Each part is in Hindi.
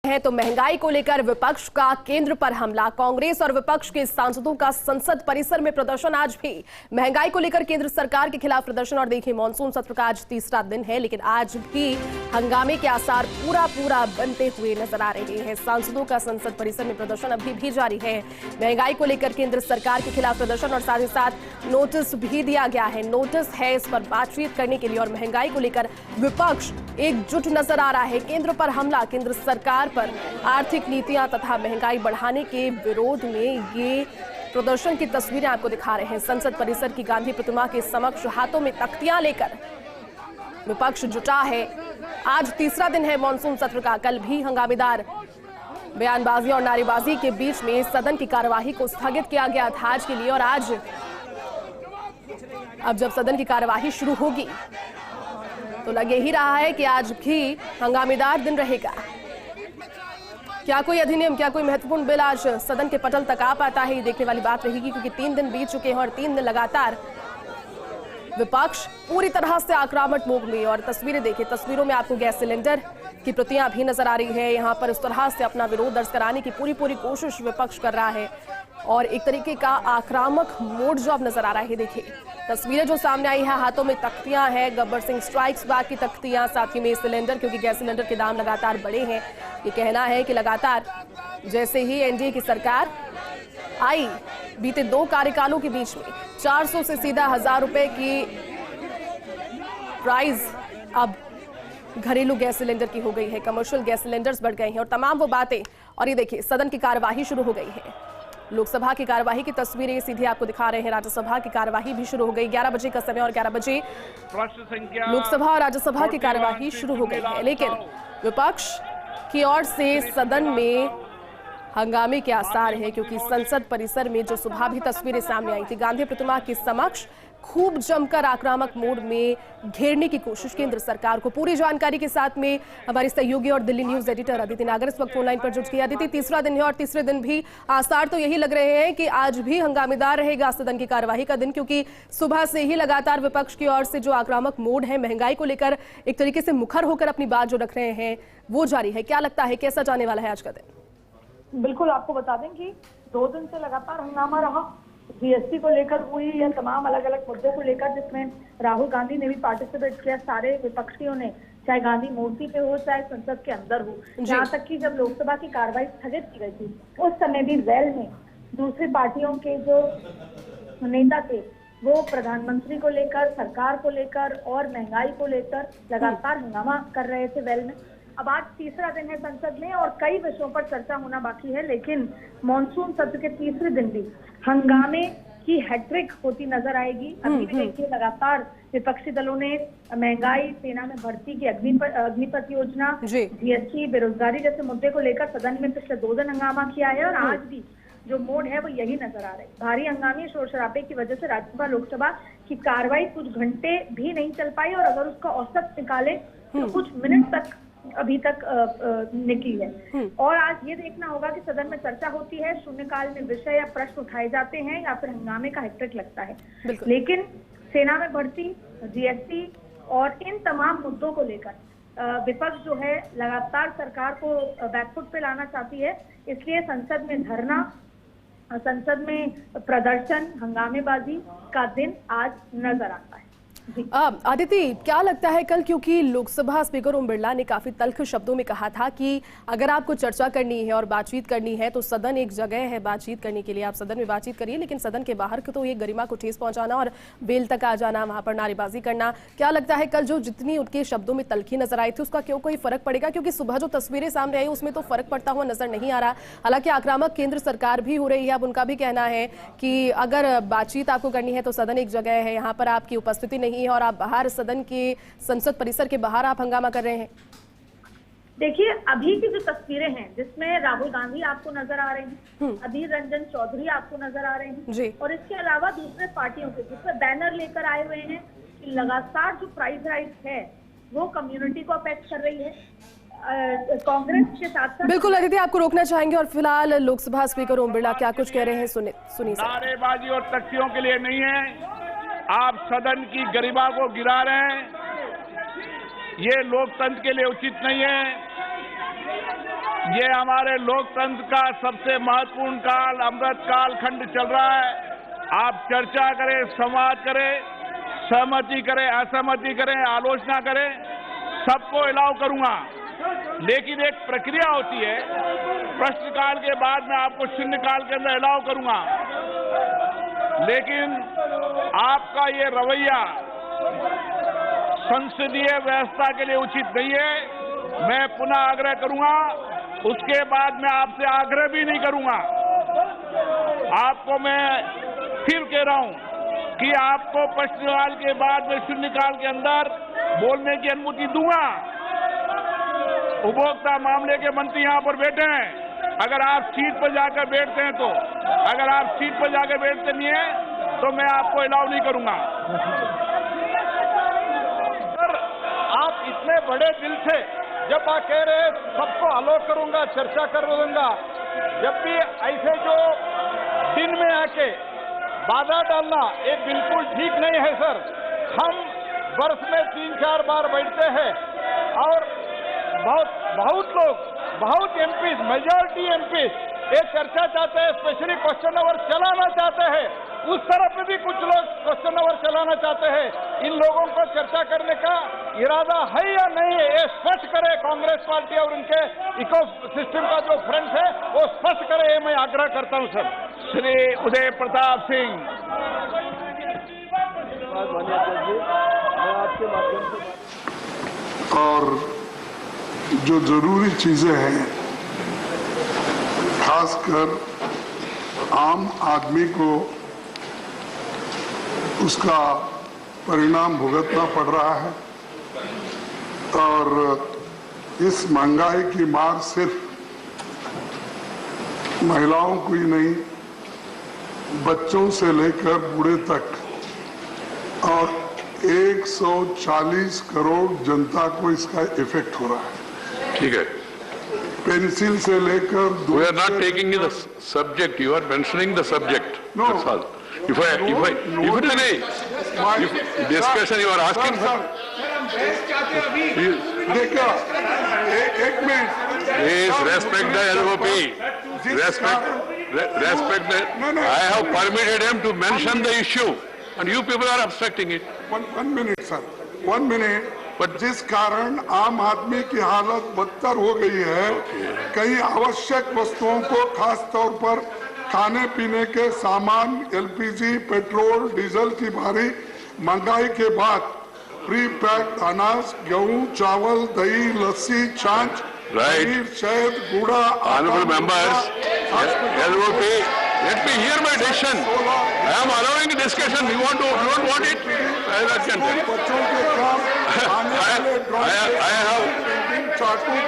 है तो महंगाई को लेकर विपक्ष का केंद्र पर हमला। कांग्रेस और विपक्ष के सांसदों का संसद परिसर में प्रदर्शन। आज भी महंगाई को लेकर केंद्र सरकार के खिलाफ प्रदर्शन। और देखिए, मानसून सत्र का आज तीसरा दिन है, लेकिन आज भी हंगामे के आसार पूरा बनते हुए नजर आ रहे हैं। सांसदों का संसद परिसर में प्रदर्शन अभी भी जारी है। महंगाई को लेकर केंद्र सरकार के खिलाफ प्रदर्शन और साथ ही साथ नोटिस भी दिया गया है। नोटिस है इस पर बातचीत करने के लिए और महंगाई को लेकर विपक्ष एकजुट नजर आ रहा है। केंद्र पर हमला। केंद्र सरकार पर आर्थिक नीतियां तथा महंगाई बढ़ाने के विरोध में ये प्रदर्शन की तस्वीरें आपको दिखा रहे हैं। संसद परिसर की गांधी प्रतिमा के समक्ष हाथों में तख्तियां लेकर विपक्ष जुटा है। आज तीसरा दिन है मानसून सत्र का। कल भी हंगामेदार बयानबाजी और नारेबाजी के बीच में सदन की कार्यवाही को स्थगित किया गया था आज के लिए। और आज अब जब सदन की कार्यवाही शुरू होगी तो लग ही रहा है कि आज भी हंगामेदार दिन रहेगा। क्या कोई अधिनियम, क्या कोई महत्वपूर्ण बिल आज सदन के पटल तक आ पाता है, ये देखने वाली बात रहेगी, क्योंकि 3 दिन बीत चुके हैं और 3 दिन लगातार विपक्ष पूरी तरह से आक्रामक मोड में। और तस्वीरें देखिए, तस्वीरों में आपको गैस सिलेंडर की प्रतियां भी नजर आ रही है। यहाँ पर इस तरह से अपना विरोध दर्ज कराने की पूरी कोशिश विपक्ष कर रहा है और एक तरीके का आक्रामक मोड जो अब नजर आ रहा है। देखिए तस्वीरें जो सामने आई है, हाथों में तख्तियां हैं, गब्बर सिंह स्ट्राइक्स बैक की तख्तियां, साथ ही में सिलेंडर, क्योंकि गैस सिलेंडर के दाम लगातार बढ़े हैं। ये कहना है कि लगातार जैसे ही एनडीए की सरकार आई बीते 2 कार्यकालों के बीच में 400 से सीधा 1000 रुपए की प्राइस अब घरेलू गैस सिलेंडर की हो गई है। कमर्शियल गैस सिलेंडर्स बढ़ गए हैं और तमाम वो बातें। और ये देखिए, सदन की कार्यवाही शुरू हो गई है। लोकसभा की कार्यवाही की तस्वीरें सीधे आपको दिखा रहे हैं। राज्यसभा की कार्यवाही भी शुरू हो गई। 11 बजे का समय और 11 बजे लोकसभा और राज्यसभा की कार्यवाही शुरू हो गई है, लेकिन विपक्ष की ओर से सदन में हंगामे के आसार है, क्योंकि संसद परिसर में जो सुबह भी तस्वीरें सामने आई थी, गांधी प्रतिमा के समक्ष खूब जमकर आक्रामक मोड में घेरने की कोशिश केंद्र सरकार को। पूरी जानकारी के साथ में हमारे सहयोगी और दिल्ली न्यूज एडिटर अदिति नागर इस वक्त ऑनलाइन पर जुड़ गई। अदिति, तीसरा दिन है और तीसरे दिन भी आसार तो यही लग रहे हैं कि आज भी हंगामेदार रहेगा सदन की कार्यवाही का दिन, क्योंकि सुबह से ही लगातार विपक्ष की ओर से जो आक्रामक मोड है, महंगाई को लेकर एक तरीके से मुखर होकर अपनी बात जो रख रहे हैं वो जारी है। क्या लगता है कैसा जाने वाला है आज का दिन? बिल्कुल, आपको बता दें कि 2 दिन से लगातार हंगामा रहा। जीएसटी को लेकर हुई या तमाम अलग अलग मुद्दों को लेकर, जिसमें राहुल गांधी ने भी पार्टिसिपेट किया। सारे विपक्षियों ने, चाहे गांधी मूर्ति पे हो चाहे संसद के अंदर हो, यहाँ तक कि जब लोकसभा की कार्रवाई स्थगित की गई थी उस समय भी वेल में दूसरी पार्टियों के जो नेता थे वो प्रधानमंत्री को लेकर, सरकार को लेकर और महंगाई को लेकर लगातार हंगामा कर रहे थे वेल में। अब आज तीसरा दिन है संसद में और कई विषयों पर चर्चा होना बाकी है, लेकिन मानसून सत्र के तीसरे दिन भी हंगामे की हैट्रिक होती नजर आएगी। अभी भी देखिए, लगातार विपक्षी दलों ने महंगाई, सेना में भर्ती की अग्निपथ योजना, जीएसटी, बेरोजगारी जैसे मुद्दे को लेकर सदन में पिछले 2 दिन हंगामा किया है। और आज भी जो मोड है वो यही नजर आ रहा है। भारी हंगामी शोर शराबे की वजह से राज्यसभा लोकसभा की कार्रवाई कुछ घंटे भी नहीं चल पाई और अगर उसका औसत निकाले तो कुछ मिनट तक अभी तक निकली है। और आज ये देखना होगा कि सदन में चर्चा होती है, शून्यकाल में विषय या प्रश्न उठाए जाते हैं या फिर हंगामे का हैट्रिक लगता है। लेकिन सेना में भर्ती, जीएसटी और इन तमाम मुद्दों को लेकर विपक्ष जो है लगातार सरकार को बैकफुट पे लाना चाहती है। इसलिए संसद में धरना, संसद में प्रदर्शन, हंगामेबाजी का दिन आज नजर आता है। आदिति, क्या लगता है कल, क्योंकि लोकसभा स्पीकर ओम बिरला ने काफी तल्ख शब्दों में कहा था कि अगर आपको चर्चा करनी है और बातचीत करनी है तो सदन एक जगह है बातचीत करने के लिए, आप सदन में बातचीत करिए, लेकिन सदन के बाहर तो ये गरिमा को ठेस पहुंचाना और बेल तक आ जाना, वहां पर नारेबाजी करना, क्या लगता है कल जो जितनी उनके शब्दों में तल्खी नजर आई थी उसका क्यों कोई फर्क पड़ेगा? क्योंकि सुबह जो तस्वीरें सामने आई उसमें तो फर्क पड़ता हुआ नजर नहीं आ रहा। हालांकि आक्रामक केंद्र सरकार भी हो रही है। अब उनका भी कहना है कि अगर बातचीत आपको करनी है तो सदन एक जगह है, यहाँ पर आपकी उपस्थिति नहीं है और आप बाहर सदन के संसद परिसर के बाहर आप हंगामा कर रहे हैं। देखिए, अभी की जो तस्वीरें हैं जिसमें राहुल गांधी आपको नजर आ रहे हैं, अधीर रंजन चौधरी आपको नजर आ रहे हैं और इसके अलावा दूसरे पार्टियों के जिसमें बैनर लेकर आए हुए हैं कि लगातार जो प्राइस राइज है वो कम्युनिटी को अफेक्ट कर रही है। कांग्रेस के साथ बिल्कुल अदिति, आपको रोकना चाहेंगे और फिलहाल लोकसभा स्पीकर ओम बिरला क्या कुछ कह रहे हैं सुनिए। नारेबाजी और तख्तियों के लिए नहीं है, आप सदन की गरिमा को गिरा रहे हैं, ये लोकतंत्र के लिए उचित नहीं है। ये हमारे लोकतंत्र का सबसे महत्वपूर्ण काल, अमृत काल खंड चल रहा है। आप चर्चा करें, संवाद करें, सहमति करें, असहमति करें, आलोचना करें, सबको अलाउ करूंगा। लेकिन एक प्रक्रिया होती है, प्रश्नकाल के बाद मैं आपको शून्यकाल के अंदर अलाउ करूंगा। लेकिन आपका ये रवैया संसदीय व्यवस्था के लिए उचित नहीं है। मैं पुनः आग्रह करूंगा, उसके बाद मैं आपसे आग्रह भी नहीं करूंगा। आपको मैं फिर कह रहा हूं कि आपको प्रश्नकाल के बाद में शून्यकाल के अंदर बोलने की अनुमति दूंगा। उपभोक्ता मामले के मंत्री यहां पर बैठे हैं, अगर आप सीट पर जाकर बैठते हैं तो, अगर आप सीट पर जाकर बैठते नहीं है तो मैं आपको अलाउ नहीं करूंगा। सर, आप इतने बड़े दिल से जब आप कह रहे सबको अलाउ करूंगा, चर्चा कर दूंगा, जब भी ऐसे जो दिन में आके बाधा डालना ये बिल्कुल ठीक नहीं है सर। हम वर्ष में 3-4 बार बैठते हैं और बहुत लोग, बहुत एमपी, मेजॉरिटी एमपी ये चर्चा चाहते हैं, स्पेशली क्वेश्चन आवर चलाना चाहते हैं। उस तरफ में भी कुछ लोग क्वेश्चन आवर चलाना चाहते हैं। इन लोगों को चर्चा करने का इरादा है या नहीं है, ये स्पष्ट करे कांग्रेस पार्टी और उनके इको सिस्टम का जो फ्रेंड्स है वो स्पष्ट करे, ये मैं आग्रह करता हूं सर। श्री उदय प्रताप सिंह। और जो जरूरी चीजें हैं, खासकर आम आदमी को उसका परिणाम भुगतना पड़ रहा है। और इस महंगाई की मार सिर्फ महिलाओं को ही नहीं, बच्चों से लेकर बूढ़े तक और 140 करोड़ जनता को इसका इफेक्ट हो रहा है। ठीक है, पेंसिल से लेकर we are not taking the subject, you are mentioning the subject. No. That's all. If it is a discussion you are asking for, देखा, एक minute, please respect the LOP. Respect the. No. I have permitted him to mention the issue, and you people are obstructing it. one minute sir, 1 minute। But- जिस कारण आम आदमी की हालत बदतर हो गई है, कई आवश्यक वस्तुओं को खास तौर पर खाने पीने के सामान, एलपीजी, पेट्रोल, डीजल की भारी महंगाई के बाद प्री पैक्ड अनाज, गेहूं, चावल, दही, लस्सी, छाछ, Right. पनीर, शहद, गूड़ा, Honorable members, LOP, let me hear my decision. I am allowing discussion. You don't want it? That can be. बच्चों के काम, आने वाले I have.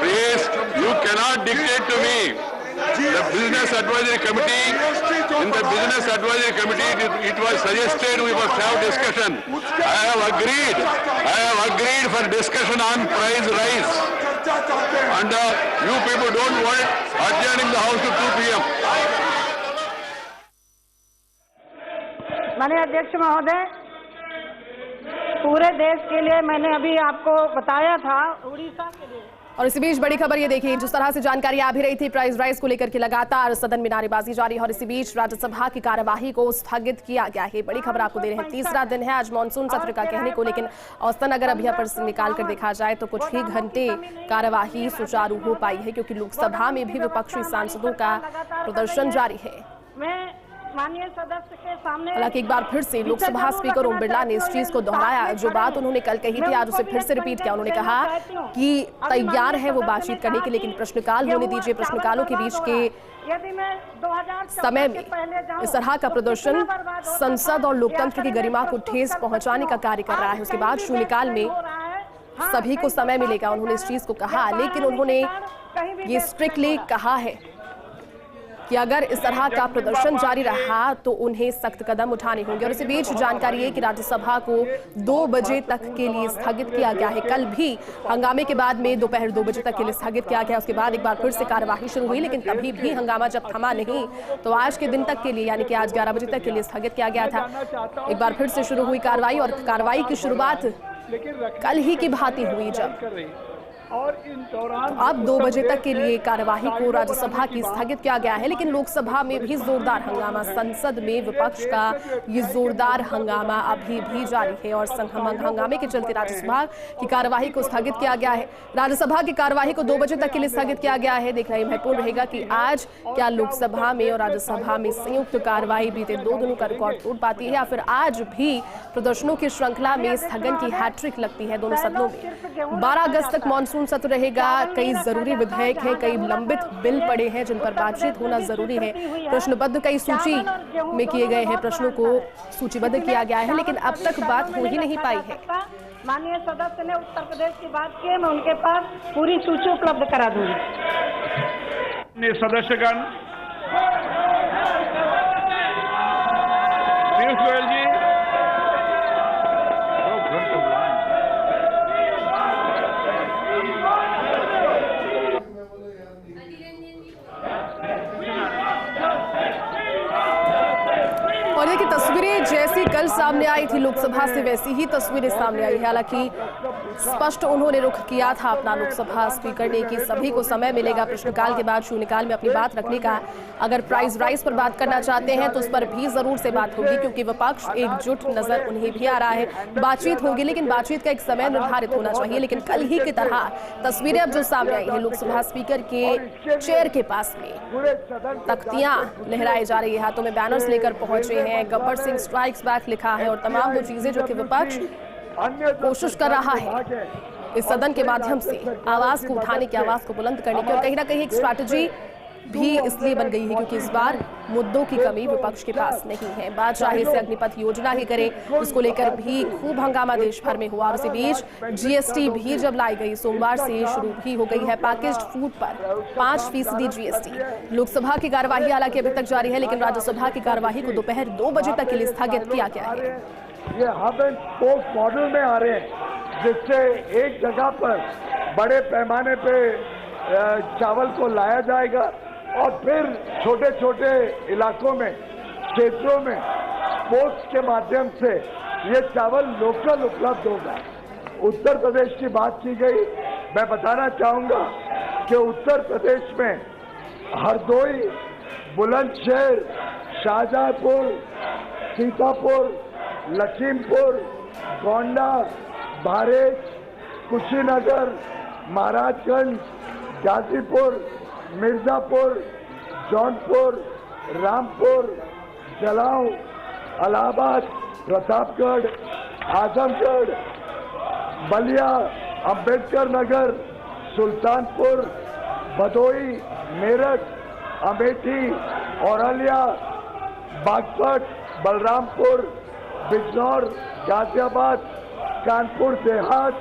Please, you cannot dictate to me. The Business Advisory Committee, in the Business Advisory Committee, it was suggested we must have discussion. I have agreed for discussion on price rise. And you people don't want it, adjourning the House to 2 p.m. माननीय अध्यक्ष महोदय, पूरे देश के लिए मैंने अभी आपको बताया था, उड़ीसा के लिए। और इसी बीच बड़ी खबर ये देखिए, जिस तरह से जानकारी आ भी रही थी, प्राइस राइज को लेकर के लगातार सदन में नारेबाजी जारी है और इसी बीच राज्यसभा की कार्यवाही को स्थगित किया गया है। बड़ी खबर आपको दे रहे हैं, तीसरा दिन है आज मॉनसून सत्र का कहने को, लेकिन औसतन अगर अभी पर से निकाल कर देखा जाए तो कुछ ही घंटे कार्यवाही सुचारू हो पाई है, क्योंकि लोकसभा में भी विपक्षी सांसदों का प्रदर्शन जारी है। मैं माननीय सदस्य के सामने, हालांकि एक बार फिर से लोकसभा स्पीकर ओम बिरला ने इस चीज को दोहराया, जो बात उन्होंने कल कही थी आज उसे फिर से रिपीट किया। उन्होंने कहा कि तैयार है वो बातचीत करने के, लेकिन प्रश्नकाल होने दीजिए। प्रश्नकालों के बीच के यदि मैं 2014 समय में इस तरह का प्रदर्शन संसद और लोकतंत्र की गरिमा को ठेस पहुंचाने का कार्य कर रहा है। उसके बाद शून्यकाल में सभी को समय मिलेगा, उन्होंने इस चीज को कहा, लेकिन उन्होंने ये स्ट्रिक्टली कहा है कि अगर इस तरह का प्रदर्शन जारी रहा तो उन्हें सख्त कदम उठाने होंगे। और इसी बीच जानकारी है कि राज्यसभा को 2 बजे तक के लिए स्थगित किया गया है। कल भी हंगामे के बाद में दोपहर 2 बजे तक के लिए स्थगित किया गया। उसके बाद एक बार फिर से कार्यवाही शुरू हुई, लेकिन तभी भी हंगामा जब थमा नहीं तो आज के दिन तक के लिए, यानी कि आज 11 बजे तक के लिए स्थगित किया गया था। एक बार फिर से शुरू हुई कार्रवाई और कार्रवाई की शुरुआत कल ही की भांति हुई, जब और इन दौरान अब 2 बजे तक के लिए कार्यवाही को राज्यसभा की स्थगित किया गया है, लेकिन लोकसभा में भी जोरदार हंगामा, संसद में विपक्ष का ये जोरदार हंगामा अभी भी जारी है और हंगामे के चलते राज्यसभा की कार्यवाही को स्थगित किया गया है। राज्यसभा की कार्यवाही को 2 बजे तक के लिए स्थगित किया गया है। देखना ही महत्वपूर्ण रहेगा कि आज क्या लोकसभा में और राज्यसभा में संयुक्त कार्यवाही बीते 2 दिनों का रिकॉर्ड तोड़ पाती है या फिर आज भी प्रदर्शनों की श्रृंखला में स्थगन की हैट्रिक लगती है दोनों सदनों में। 12 अगस्त तक मानसून सत्र रहेगा। कई जरूरी विधेयक हैं, कई लंबित बिल पड़े हैं जिन पर बातचीत होना जरूरी है। प्रश्नबद्ध कई सूची में किए गए हैं, प्रश्नों को सूचीबद्ध किया गया है, लेकिन अब तक बात हो ही नहीं पाई है। माननीय सदस्य ने उत्तर प्रदेश की बात की, मैं उनके पास पूरी सूची उपलब्ध करा दूंगी। सदस्यगण, पीयूष गोयल जी, और ये की तस्वीरें जैसी कल सामने आई थी लोकसभा से वैसी ही तस्वीरें सामने आई है। हालांकि स्पष्ट उन्होंने रुख किया था अपना लोकसभा स्पीकर ने कि सभी को समय मिलेगा प्रश्नकाल के बाद शून्यकाल में अपनी बात रखने का। अगर प्राइस राइस पर बात करना चाहते हैं तो उस पर भी जरूर से बात होगी, क्योंकि विपक्ष एकजुट नजर उन्हें भी आ रहा है। बातचीत होगी, लेकिन बातचीत का एक समय निर्धारित होना चाहिए। लेकिन कल ही की तरह तस्वीरें अब जो सामने आई है, लोकसभा स्पीकर के चेयर के पास में तख्तियां लहराई जा रही है, हाथों में बैनर्स लेकर पहुंचे हैं, गब्बर सिंह स्ट्राइक्स बैक लिखा है और तमाम वो चीजें जो कि विपक्ष कोशिश कर रहा है इस सदन के माध्यम से आवाज को उठाने की, आवाज को बुलंद करने की। और कहीं ना कहीं एक स्ट्रैटेजी भी इसलिए बन गई है क्योंकि इस बार मुद्दों की कमी विपक्ष के पास नहीं है। बात चाहे से अग्निपथ योजना ही करे, उसको लेकर भी खूब हंगामा देश भर में हुआ। और इसी बीच जीएसटी भी जब लाई गई, सोमवार से शुरू भी हो गई है पैकेज्ड फूड पर 5% जीएसटी। लोकसभा की कार्यवाही हालांकि अभी तक जारी है, लेकिन राज्यसभा की कार्यवाही को दोपहर 2 बजे तक के लिए स्थगित किया गया है। ये हब एंड स्पोक मॉडल में आ रहे हैं, जिससे एक जगह पर बड़े पैमाने पे चावल को लाया जाएगा और फिर छोटे छोटे इलाकों में, क्षेत्रों में स्पोर्ट्स के माध्यम से ये चावल लोकल उपलब्ध होगा। उत्तर प्रदेश की बात की गई, मैं बताना चाहूंगा कि उत्तर प्रदेश में हरदोई, बुलंदशहर, शाहजहांपुर, सीतापुर, लखीमपुर, गोंडा, बहराइच, कुशीनगर, महाराजगंज, गाजीपुर, मिर्जापुर, जौनपुर, रामपुर, जलाऊ, इलाहाबाद, प्रतापगढ़, आजमगढ़, बलिया, अंबेडकर नगर, सुल्तानपुर, भदोई, मेरठ, अमेठी, औरैया, बागपत, बलरामपुर, बिजनौर, गाजियाबाद, कानपुर देहात,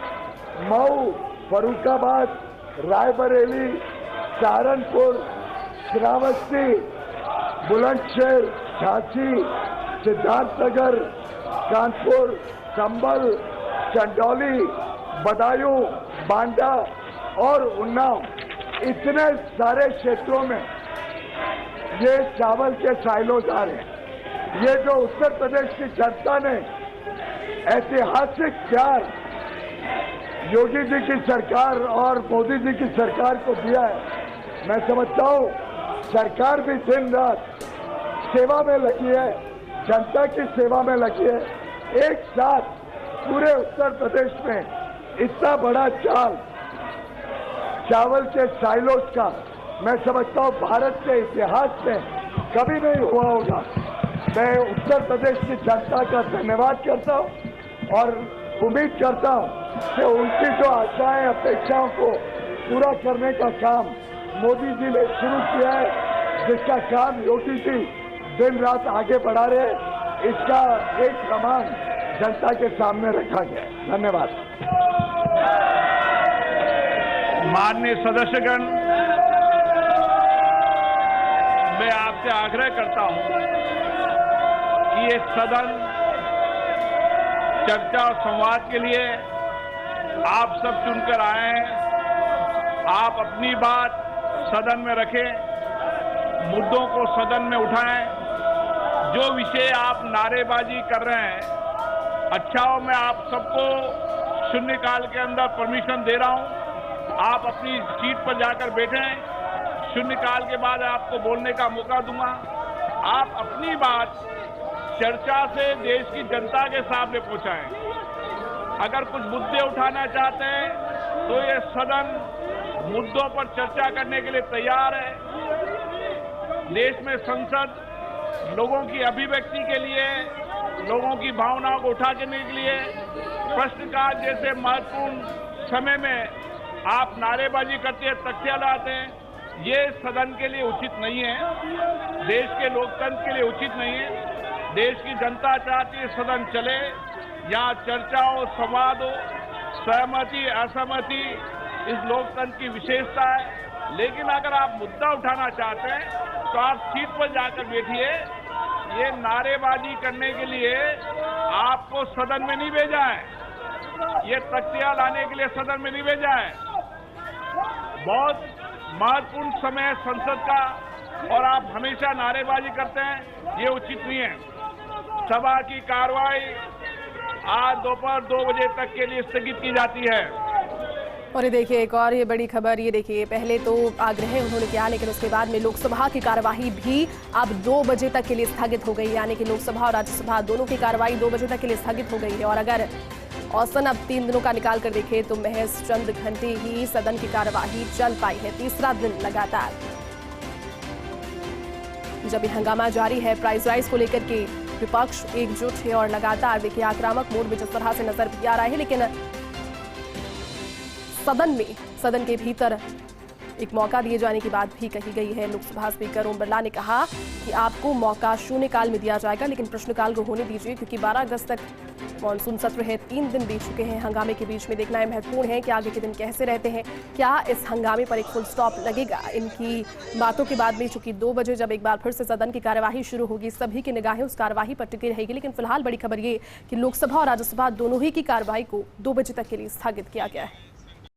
मऊ, फरुखाबाद, रायबरेली, सहारनपुर, श्रावस्ती, बुलंदशहर, झांसी, सिद्धार्थनगर, कानपुर, संभल, चंदौली, बदायूं, बांदा और उन्नाव, इतने सारे क्षेत्रों में ये चावल के साइलोज आ रहे हैं। ये जो उत्तर प्रदेश की जनता ने ऐतिहासिक प्यार योगी जी की सरकार और मोदी जी की सरकार को दिया है, मैं समझता हूँ सरकार भी दिन रात सेवा में लगी है, जनता की सेवा में लगी है। एक साथ पूरे उत्तर प्रदेश में इतना बड़ा चावल के साइलोज का मैं समझता हूँ भारत के इतिहास में कभी नहीं हुआ होगा। मैं उत्तर प्रदेश की जनता का धन्यवाद करता हूँ और उम्मीद करता हूँ कि उनकी जो आशाएं, अपेक्षाओं को पूरा करने का काम मोदी जी ने शुरू किया है, जिसका काम योगी जी दिन रात आगे बढ़ा रहे हैं, इसका एक प्रमाण जनता के सामने रखा गया। धन्यवाद। माननीय सदस्यगण, मैं आपसे आग्रह करता हूं कि ये सदन चर्चा और संवाद के लिए आप सब चुनकर आए हैं। आप अपनी बात सदन में रखें, मुद्दों को सदन में उठाएं। जो विषय आप नारेबाजी कर रहे हैं, अच्छा हो, मैं आप सबको शून्यकाल के अंदर परमिशन दे रहा हूं। आप अपनी सीट पर जाकर बैठें। शून्यकाल के बाद आपको बोलने का मौका दूंगा। आप अपनी बात चर्चा से देश की जनता के सामने पहुंचाएं। अगर कुछ मुद्दे उठाना चाहते हैं तो ये सदन मुद्दों पर चर्चा करने के लिए तैयार है। देश में संसद लोगों की अभिव्यक्ति के लिए, लोगों की भावनाओं को उठा करने के लिए प्रश्नकाल जैसे महत्वपूर्ण समय में आप नारेबाजी करते हैं, तख्तियां लाते हैं, ये सदन के लिए उचित नहीं है। देश के लोकतंत्र के लिए उचित नहीं है। देश की जनता चाहती है सदन चले, यहाँ चर्चा हो, संवाद हो, सहमति असहमति इस लोकतंत्र की विशेषता है। लेकिन अगर आप मुद्दा उठाना चाहते हैं तो आप सीट पर जाकर बैठिए। ये नारेबाजी करने के लिए आपको सदन में नहीं भेजा है, ये तख्तियां लाने के लिए सदन में नहीं भेजा है। बहुत महत्वपूर्ण समय है संसद का और आप हमेशा नारेबाजी करते हैं, ये उचित नहीं है। सभा की कार्रवाई आज दोपहर 2 बजे तक के लिए स्थगित की जाती है। और ये देखिए एक और ये बड़ी खबर, ये देखिए पहले तो आग्रह उन्होंने किया लेकिन उसके बाद में लोकसभा की कार्यवाही भी अब 2 बजे तक के लिए स्थगित हो गई। यानी कि लोकसभा और राज्यसभा दोनों की कार्यवाही 2 बजे तक के लिए स्थगित हो गई है। और अगर औसतन अब 3 दिनों का निकाल कर देखें तो महज चंद घंटे ही सदन की कार्यवाही चल पाई है, तीसरा दिन लगातार जब ये हंगामा जारी है। प्राइस राइज को लेकर के विपक्ष एकजुट है और लगातार देखिए आक्रामक मोड में जिस तरह से नजर भी आ रहा है। लेकिन सदन के भीतर एक मौका दिए जाने की बात भी कही गई है। लोकसभा स्पीकर ओम बिरला ने कहा कि आपको मौका शून्यकाल में दिया जाएगा लेकिन प्रश्नकाल को होने दीजिए, क्योंकि 12 अगस्त तक मानसून सत्र है। 3 दिन बीत चुके हैं। हंगामे के बीच में देखना है महत्वपूर्ण है कि आगे के दिन कैसे रहते हैं। क्या इस हंगामे पर एक फुल स्टॉप लगेगा? इनकी बातों के बाद में चूंकि 2 बजे जब एक बार फिर से सदन की कार्यवाही शुरू होगी, सभी की निगाहें उस कार्यवाही पर टिकी रहेगी। लेकिन फिलहाल बड़ी खबर ये कि लोकसभा और राज्यसभा दोनों ही की कार्यवाही को 2 बजे तक के लिए स्थगित किया गया है।